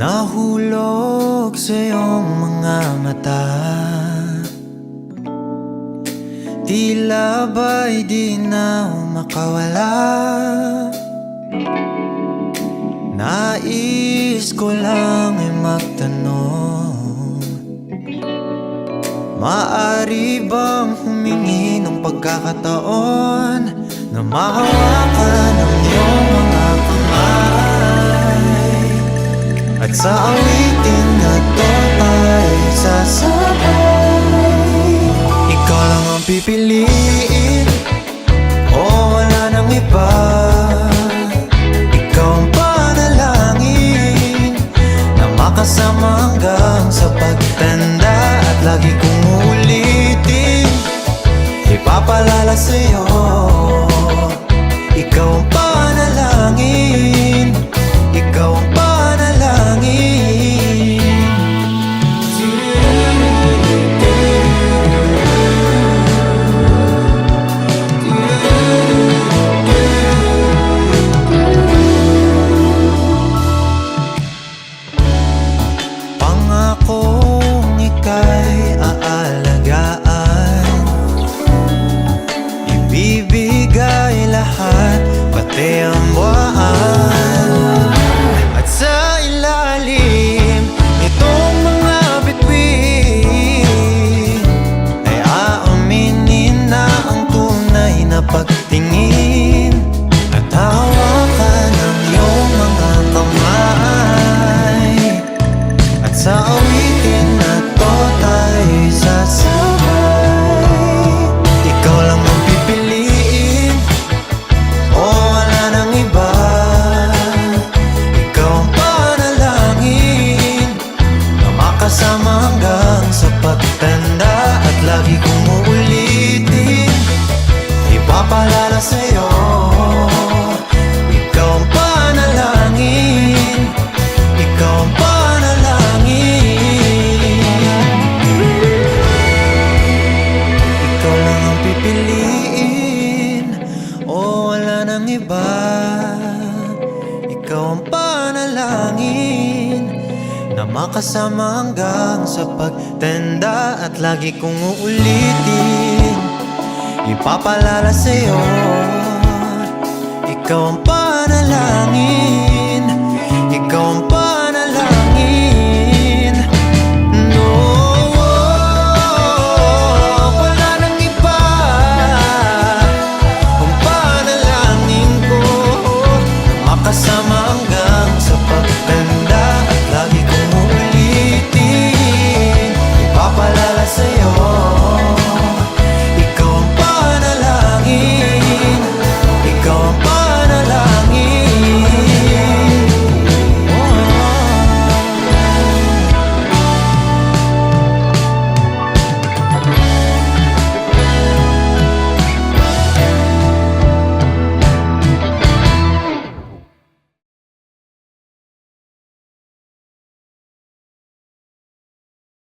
Nahulog sa iyong mga mata, tila ba'y di na makawala. Nais ko lang ay magtanong, maaari bang humingi ng pagkakataon na mahawakan ang iyong mga kamay, at sa awitin na to ay sasabay. Ikaw lang ang pipiliin, o wala nang iba. Ikaw ang panalangin na makasama hanggang sa pagtanda, at lagi kong uulitin, ipapalala sa'yo. Ikaw ang panalangin, ikaw ang panalangin. Pangakong ika'y aalagaan, ibibigay lahat, pati ang buwan. At sa ilalim nitong mga bituin ay aaminin na ang tunay na pagtingin, at hawakan ang iyong mga kamay, at sa awitin na to tayo sasabay. Ikaw lang ang pipiliin, o wala nang iba. Ikaw ang panalangin na makasama hanggang sa pagtanda, at lagi kong uulitin, ipapalala sa'yo. Ikaw ang panalangin, ikaw ang panalangin. Ikaw lang ang pipiliin, o wala nang iba. Ikaw ang panalangin na makasama hanggang sa pagtanda, at lagi kong uulitin, ipapalala sa'yo. Ikaw ang panalangin.